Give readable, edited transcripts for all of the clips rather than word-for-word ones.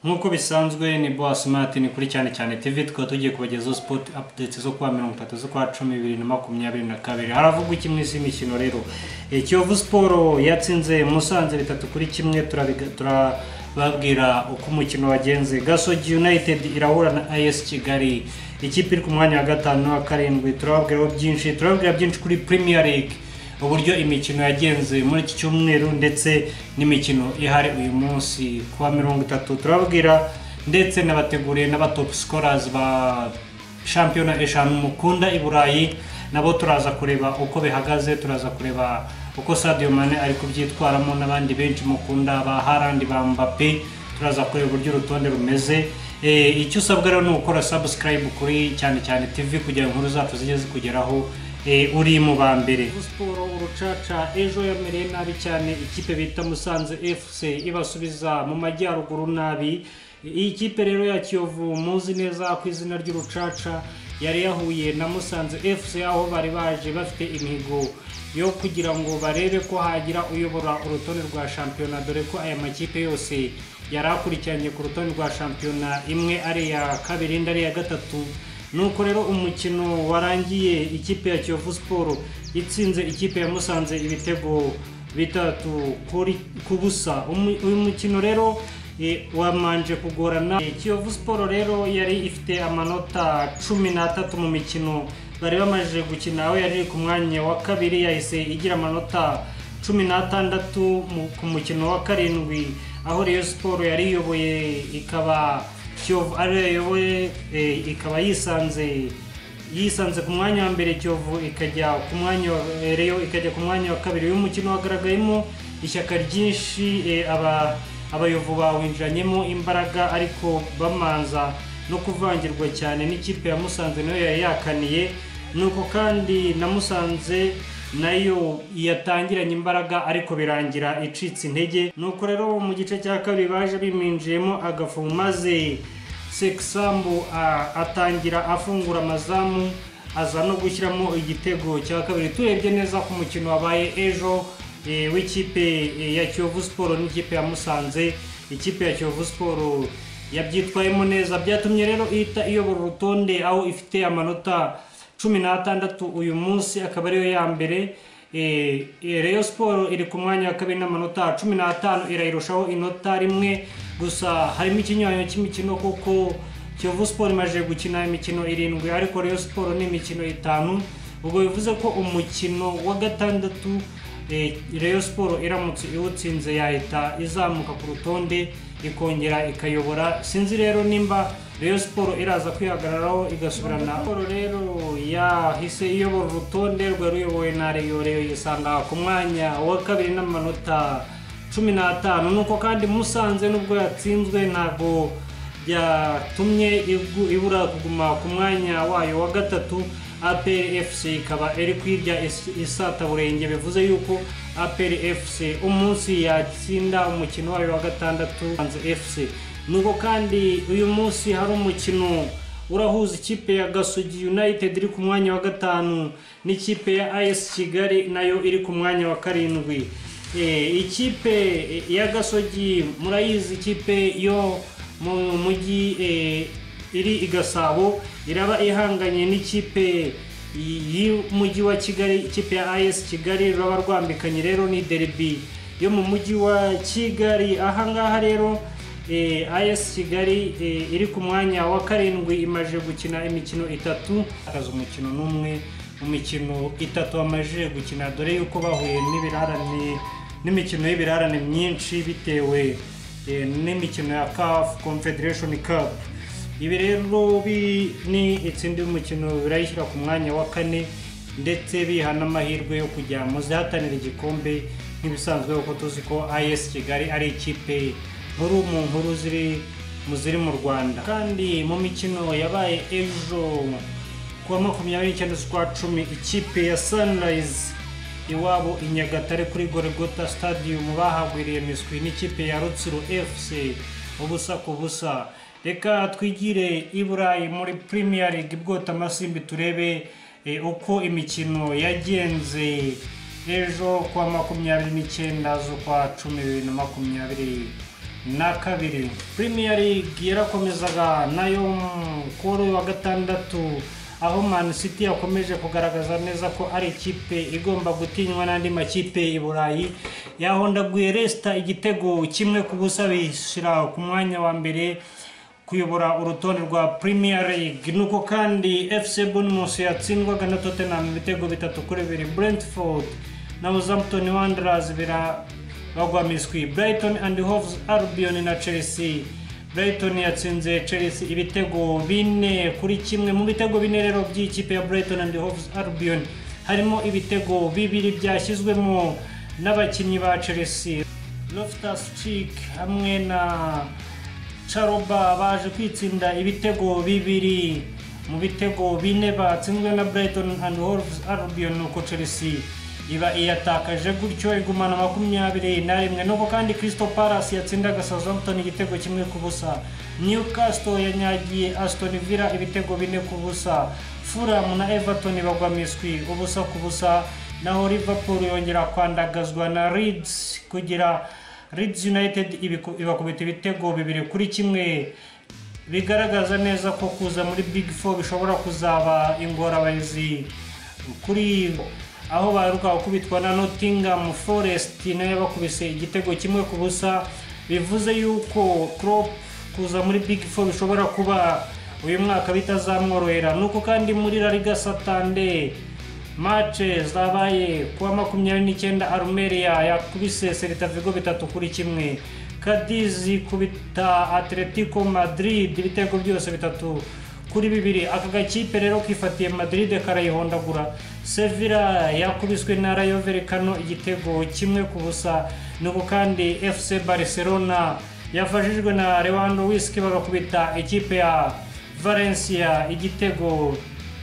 Nkuko bisanzwe ni Boss Martin kuri cyane TV tukaba tugiye kubagezaho sport updates zo kwa 30 zo kwa 10/2022. Haravugwa iki mwisi imikino rero. Kiyovu Sport yatsinze Musanze 3-1 turababwira uko umukino wagenze. Gasogi United irahura na AS Kigali. Ikipe iri ku mwanya wa 5 wa 7 turababwira byinshi kuri Premier League. Uburyo imikino yagenze muri iki cyumweru ndetse n'imikino ihari uyu munsi kwa 30 turababwira ndetse n'abateguriye n'abatop scorers ba championnat eshanu mukunda i Burayi nabo turaza kureba uko bihagaze, turaza kureba uko Sadio Mane ari kubyitwaramo n'abandi benshi mukunda ba Haaland ba Mbappe, turaza kureba uburyo urutonde rumeze. Icyo usabwa rero ni ukora subscribe kuri cyane TV kugira inkuru zacu zijye zikugeraho uri mu bambere. Sport urucaca ejo yamereye nabi cyane, ikipe bita Musanze FC ibasubiza mu majyaruguru nabi. Iyi kipe rero ya Kiyovu muzi neza ku izina ry'urucaca yari yahuye na Musanze FC aho bari baje bafite imihigo yo kugira ngo barebe ko hagira uyobora urutonde rwa championnat, dore ko aya makipe yose yarakurikiranye ku rutonde rwa championnat, imwe ari ya kabiri indi ari ya gatatu. Nuko rero umukino warangiye ikipe ya Kiyovu Sport itsinze ikipe ya Musanze ibitego 3-0. Uyu mukino rero wamanje kugorana. Kiyovu Sport rero yari ifite amanota 13 mu mikino bari bamaje gukina, aho yari ku mwanya wa kabiri yahise igira amanota 16 ku mukino wa 7, aho Rayon Sport yari iyoboye ikaba Kiyovu ariyoboye ikaba yisanze ku mwanya wa mbere, Kiyovu ikajya ku mwanya Rayon ikajya ku mwanya wa kabiri. Uyu mukino wagaragayemo ishyaka ryinshi, abayovu bawinjiranyemo imbaraga ariko bamanza no kuvangirwa cyane n'ikipe ya Musanze nayo yari yakaniye. Nuko kandi na Musanze nayo yatangiranye imbaraga ariko birangira icitse intege. Nuko rero mu gice cya kabiri baje biminjiyemo agafu, maze Seksambu atangira afungura amazamu aza no gushyiramo igitego cya kabiri. Turebye neza ku mukino wabaye ejo w'ikipe ya Kiyovu Sport n'ikipe ya Musanze, ikipe ya Kiyovu Sport yabyitwayemo neza, byatumye rero ihita iyobora urutonde aho ifite amanota 16 uyu munsi, akaba ariyo ya mbere. Rayon Sport iri ku mwanya wa kabiri n'amanota 15, irayirushaho inota rimwe gusa. Harimo ikinyuranyo cy'imikino kuko Kiyovu Sport imaze gukina imikino 7 ariko Rayon Sport ni imikino 5. Ubwo bivuze ko umukino wa gatandatu Rayon Sport iramutse iwutsinze yahita izamuka ku rutonde ikongera ikayobora. Sinzi rero nimba Rayon Sport iraza kwihagararaho igasubirana. Sport rero yahise iyobora urutonde rwaruyobowe na Rayon yisanga ku mwanya wa kabiri n'amanota 15. Nuko kandi Musanze nubwo yatsinzwe ntago byatumye ibura kuguma ku mwanya wayo wa gatatu. APR FC ikaba iri kwirya isata burenge, bivuze yuko APR FC umunsi yatsinda umukino wayo wa gatandatu Musanze FC. Nuko kandi uyu munsi hari umukino urahuza ikipe ya Gasogi United iri ku mwanya wa 5 n'ikipe ya AS Kigali nayo iri ku mwanya wa 7. Ikipe ya Gasogi murayizi, ikipe yo mu mujyi iri igasabo iraba ihanganye n'ikipe y'umujyi wa Kigali, ikipe ya AS Kigali raba rwambikanye rero ni derby yo mu mujyi wa Kigali. Ahangaha rero AS Kigali iri ku mwanya wa 7 imaje gukina imikino 3, akaza umukino n'umwe mu mikino 3 amaje gukina, dore yuko bahuye n'imikino y'ibirarane myinshi bitewe n'imikino ya CAF Confederation Cup. Ibi rero ni itsinda y'umukino birayishyira ku mwanya wa 4 ndetse bihana amahirwe yo kujya mu zihatanira igikombe nk'ibisanzwe, kuko tuzi ko AS Kigali ari ikipe nkuru mu nkuru ziri mu Rwanda. Kandi mu mikino yabaye ejo kuwa 29/10 ikipe ya Sunrise iwabo i Nyagatare kuri Golgota Stadium bahagwiriye miswi n'ikipe ya Rutsiro FC ubusa ku busa. Reka twigire i Burayi muri Premier League bwota amasimbi turebe uko imikino yagenze ejo kwa 29 z'ukwa 10/2022. na kabiri. Premier League yarakomezaga nayo kuri wa gatandatu aho Man City yakomeje kugaragaza neza ko ari ikipe igomba gutinywa n'andi makipe i Burayi. Yahondaguye Leicester igitego kimwe ku busa bishira ku mwanya wa mbere kuyobora urutonde rwa Premier League. Nuko kandi FC Bournemouth yatsindwaga na Tottenham ibitego 3-2. Brentford na Southampton Wanderers bagwa miswi. Brighton and Hove Albion na Chelsea. Brighton yatsinze Chelsea ibitego 4-1. Mu bitego 4 rero by'ikipe ya Brighton and Hove Albion harimo ibitego 2 byashyizwemo n'abakinnyi ba Chelsea. Loftus-Cheek hamwe na Charoba baje kwitsinda ibitego 2 mu bitego 4 batsinzwe na Brighton and Hove Albion. Nuko Chelsea iba iyatakaje gutyo igumana 21. Nuko kandi Crystal Palace yatsindaga Southampton igitego kimwe ku busa. Newcastle yanyagiye Aston Villa ibitego 4 ku busa. Fulham na Everton bagwa miswi ubusa ku busa. Naho Liverpool yongera kwandagazwa na Leeds kugira Leeds United ibakubita ibitego 2-1. Bigaragaza neza ko kuza muri Big Four bishobora kuzaba ingorabahizi kuri aho baruka kubitwa na Nottingham Forest nayo bakubise igitego kimwe ku busa. Bivuze yuko Klopp kuza muri Big Four bishobora kuba uyu mwaka bitazamworohera. Nuko kandi muri La Liga Santander match zabaye kuwa 29 Almeria yakubise Celta Vigo 3-1. Cadiz kubita Atletico Madrid ibitego byose 3-2. Aka gakipe rero kifatiye Madrid karayihondagura. Sevilla yakubiswe na Rayo Vallecano igitego kimwe ku busa. Nuko kandi FC Barcelona yafashijwe na Lewandowski bagakubita ikipe ya Valencia igitego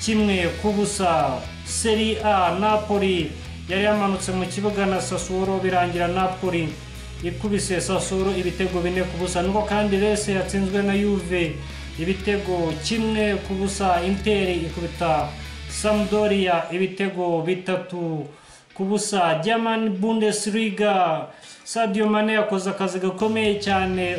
kimwe ku busa. Serie A Napoli yari yamanutse mu kibuga na Sassuolo birangira Napoli ikubise Sassuolo ibitego 4 ku busa. Nuko kandi Lecce yatsinzwe na Juve ibitego kimwe ku busa. Inter ikubita Sampdoria ibitego 3 ku busa. German Bundesliga Sadio Mane yakoze akazi gakomeye cyane,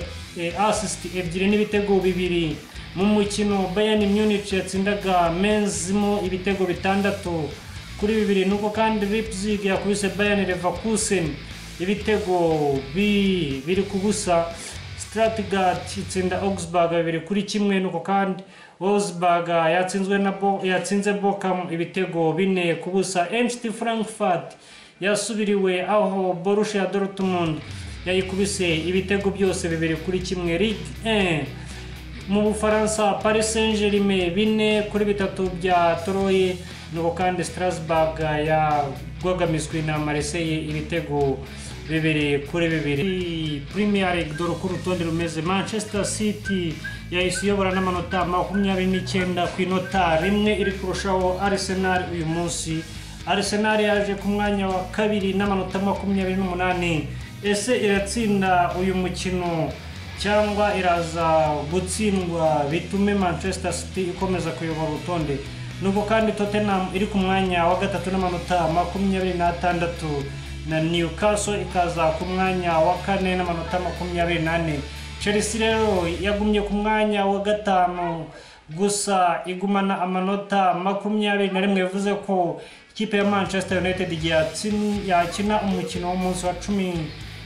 assist 2 n'ibitego 2 mu mukino. Bayern Munich yatsindaga Mainz mo ibitego 6-2. Nuko kandi Leipzig yakubise Bayern Leverkusen ibitego 2 ku busa. Stuttgart itsinda Augsburg 2-1. Nuko kandi Wolfsburg yatsinze Bochum ibitego 4 ku busa. Eintracht Frankfurt yasubiriwe aho Borussia Dortmund yayikubise ibitego byose 2-1. Ligue 1 mu Bufaransa Paris Saint-Germain 4-3 bya Troyes. Nuko kandi Strasbourg yagwagamiswe na Marseille ibitego 2-2. Premier League dore ko urutonde rumeze. Manchester City yahise iyobora n'amanota 29 ku inota rimwe iri kurushaho Arsenal uyu munsi. Arsenal yaje ku mwanya wa kabiri n'amanota 28. Ese iratsinda uyu mukino cyangwa iraza gutsindwa bitume Manchester City ikomeza kuyobora urutonde? Nuko kandi Tottenham iri ku mwanya wa gatatu n'amanota 26 na Newcastle ikaza ku mwanya wa 4 n'amanota 24. Chelsea rero yagumye ku mwanya wa 5 gusa igumana amanota 21. Bivuze ko ikipe ya Manchester United yakina umukino w'umunsi wa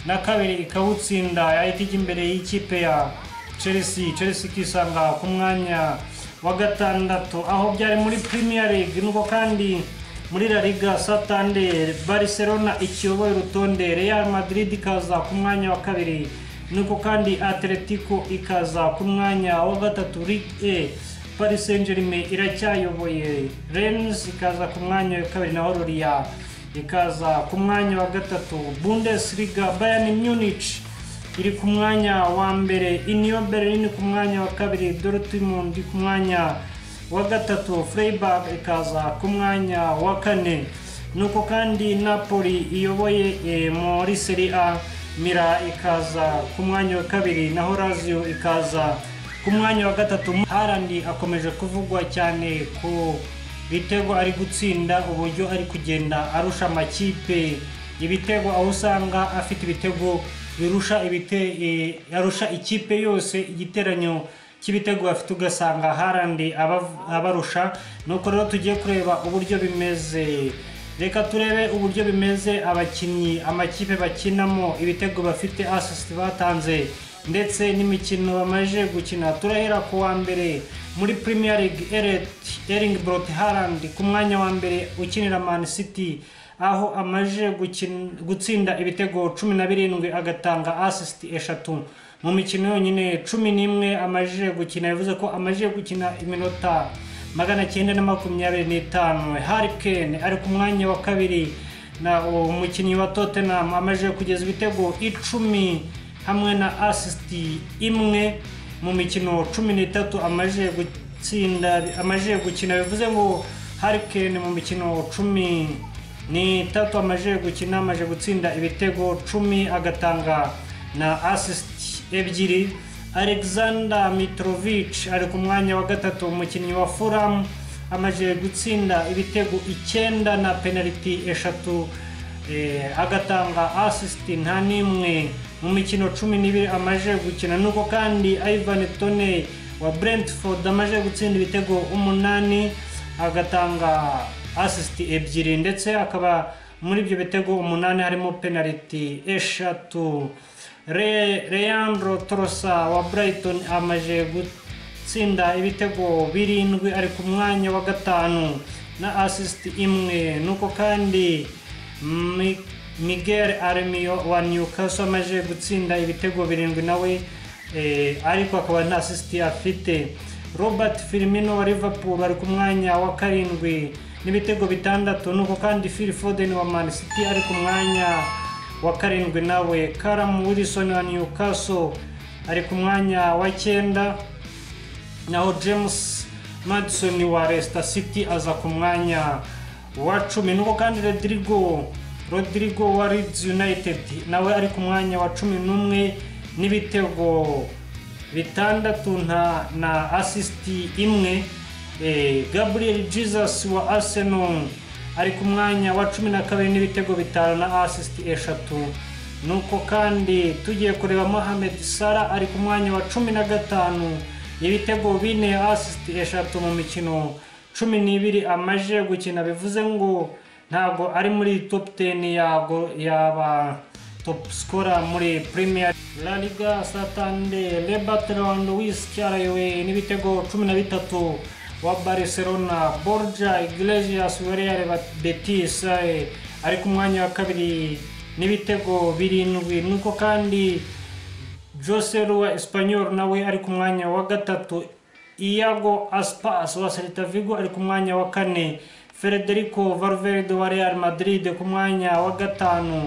12 ikawutsinda yahita imbere y'ikipe ya Chelsea. Chelsea kisanga ku mwanya wa 6 aho byari muri Premier League. Nuko kandi muri La Liga Santander Barcelona ikiyoboye urutonde. Real Madrid ikaza ku mwanya wa 2. Nuko kandi Atletico ikaza ku mwanya wa 3. Ligue Paris Saint-Germain iracyayoboye. Rennes ikaza ku mwanya wa 2 naho Lorient ikaza ku mwanya wa 3. Bundesliga Bayern Munich iri ku mwanya wa 1. Union Berlin ku mwanya wa 2. Dortmund ku mwanya wa 3. Freiburg ikaza ku mwanya wa 4. Nuko kandi Napoli iyoboye muri Serie A. Mira ikaza ku mwanya wa 2 naho Lazio ikaza ku mwanya wa 3. Haaland akomeje kuvugwa cyane ku bitego ari gutsinda, uburyo ari kugenda arusha amakipe ibitego, aho usanga afite ibitego birusha arusha ikipe yose igiteranyo cy'ibitego bafite, ugasanga Haaland abarusha. Nuko rero tugiye kureba uburyo bimeze. Reka turebe uburyo bimeze abakinnyi amakipe bakinamo, ibitego bafite, assist batanze ndetse n'imikino bamaje gukina. Turahera ku wa mbere muri Premier League, Erling Braut Haaland ku mwanya wa mbere ukinira Man City, aho amaje gutsinda ibitego 17 agatanga assist 3 mu mikino yonyine 11 amaje gukina. Bivuze ko amaje gukina iminota 925. Harry Kane ari ku mwanya wa kabiri, na umukinnyi wa Tottenham amaje kugeza ibitego 10 hamwe na assist 1 mu mikino 13 amaje gukina. Bivuze ngo Harry Kane mu mikino 13 amaje gukina amaje gutsinda ibitego 10 agatanga na assist 2. Alexander Mitrovic ari ku mwanya wa gatatu, umukinnyi wa Fulham amaje gutsinda ibitego 9 na penalty 3 agatanga assist nta nimwe mu mikino 12 amaje gukina. Nuko kandi Ivan Toney wa Brentford amaje gutsinda ibitego 8 agatanga assist 2, ndetse akaba muri ibyo bitego 8 harimo penalty 3. Leandro Trossard wa Brighton amaje gutsinda ibitego 7 ari ku mwanya wa gatanu na assist 1. Nuko kandi Miguel Armio wa Newcastle amaje gutsinda ibitego 7 nawe ariko akaba nta assist afite. Robert Firmino wa Liverpool ari ku mwanya wa 7 n'ibitego 6. Nuko kandi Phil Foden wa Man City ari ku mwanya wa 7 nawe. Callum Wilson wa Newcastle ari ku mwanya wa 9, naho James Maddison wa Leicester City aza ku mwanya wa 10. Nuko kandi Rodrigo wa Leeds United nawe ari ku mwanya wa 11 n'ibitego 6 na assist 1. Gabriel Jesus wa Arsenal ari ku mwanya wa 12 n'ibitego 5 na assist 3. Nuko kandi tugiye kureba Mohamed Salah ari ku mwanya wa 15 ibitego 4 assist 3 mu mikino 12 amaje gukina. Bivuze ngo ntago ari muri top 10 yaba top scorer muri Premier La Liga. Santander, Robert Lewandowski arayoboye n'ibitego 13 wa Barcelona. Borja Iglesias wa Real Betis ari ku mwanya wa 2 n'ibitego 7. Nuko kandi Jose wa Espanyol nawe ari ku mwanya wa 3. Iago Aspas wa Celta Vigo ari ku mwanya wa 4. Federico Valverde wa Real Madrid ku mwanya wa 5.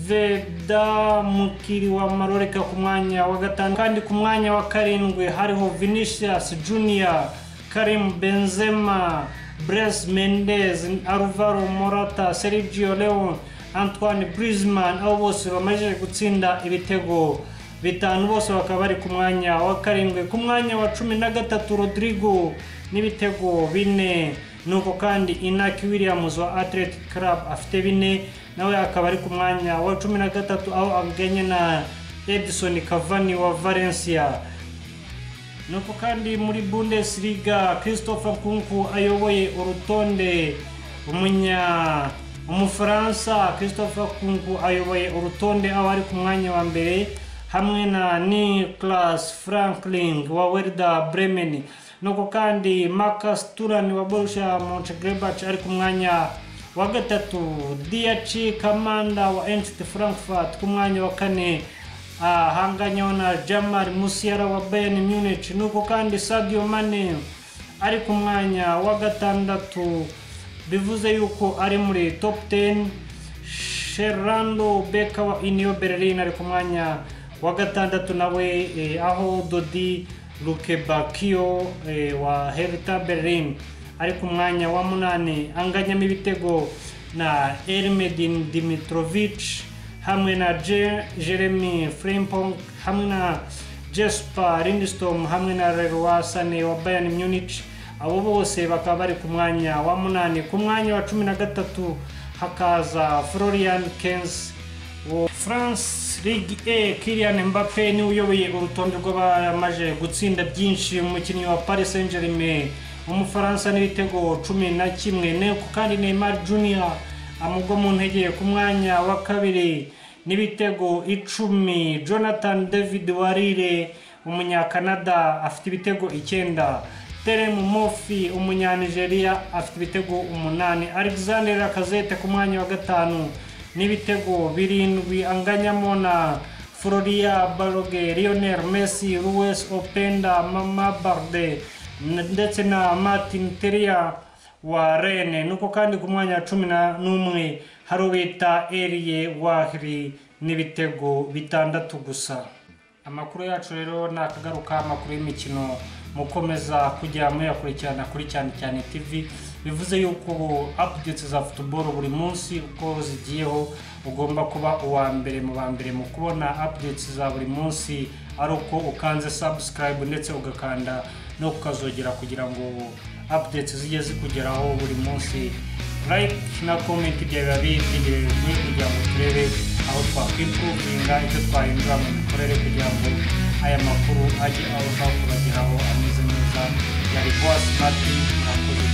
Veda Mukiri wa Mallorca ku mwanya wa 5. Kandi ku mwanya wa 7 hariho Vinicius Junior, Karim Benzema, Brais Mendes, Alvaro Morata, Sergio Leone, Antoine Griezmann. Abo bose bamaze gutsinda ibitego 5, bose bakaba bari ku mwanya wa 7. Ku mwanya wa 13 Rodrigo n'ibitego 4. Nuko kandi Inaki Williams wa Athletic Club afite 4, nawe akaba ari ku mwanya wa 13 aho aganye na Edison Cavani wa Valencia. Nuko kandi muri Bundesliga Christopher Nkunku ayoboye urutonde. Umufaransa Christopher Nkunku ayoboye urutonde aho ari ku mwanya wa mbere hamwe na Niklas Franklin wa Werder Bremen. Nuko kandi Marcus Thuram wa Borussia Mönchengladbach ari ku mwanya wa 3. Diachi Kamanda wa Eintracht Frankfurt ku mwanya wa 4 hanganya na Jamal Musiala wa Bayern Munich. Nuko kandi Sadio Mane ari ku mwanya wa 6, bivuze yuko ari muri top 10. Sherando Becker wa Union Berlin ari ku mwanya wa 6 nawe, aho Dodi Lukebakio wa Hertha Berlin ari ku mwanya wa 8 anganyamo ibitego na Ermedin Dimitrovic hamwe na Jeremy Frimpong hamwe na Jesper Lindstrom hamwe na Leroy Sané wa Bayern Munich. Abo bose bakaba bari ku mwanya wa 8. Ku mwanya wa 13 hakaza Florian Kainz France Ligue A Kylian Mbappe ni uyoboye urutonde rw'abamaje gutsinda byinshi, umukinnyi wa Paris Saint-Germain umufaransa n'ibitego 11 neko kandi Neymar Junior amugwa mu ntege ku mwanya wa kabiri n'ibitego 10. Jonathan David Warire umunyakanada afite ibitego 9. Terem Mofi umunyanigeria afite ibitego 8. Alexander Lacazette ku mwanya wa 5 n'ibitego 7 anganyamo na Floria Balogue, Lionel Messi, Luis Openda, Mama Barde ndetse na Martin Teria wa Rennes. Nuko kandi ku mwanya 11 harobita Elie Wahri n'ibitego 6 gusa. Amakuru yacu rero nakagaruka amakuru y'imikino mukomeza kujya muyakurikirana kuri cyane TV, bivuze yuko updates za football buri munsi uko zigiyeho ugomba kuba uwa mbere mu bambere mu kubona updates za buri munsi, ari uko ukanze subscribe ndetse ugakanda no kukazogera kugira ngo updates zijye zikugeraho buri munsi. Like na comment bya bibiri kugira ngo turebe aho twakwimpruvinga icyo twahindura mu mikorere kugira ngo aya makuru ajye aho kubageraho ameze neza. Yari Boss Martin, murakoze.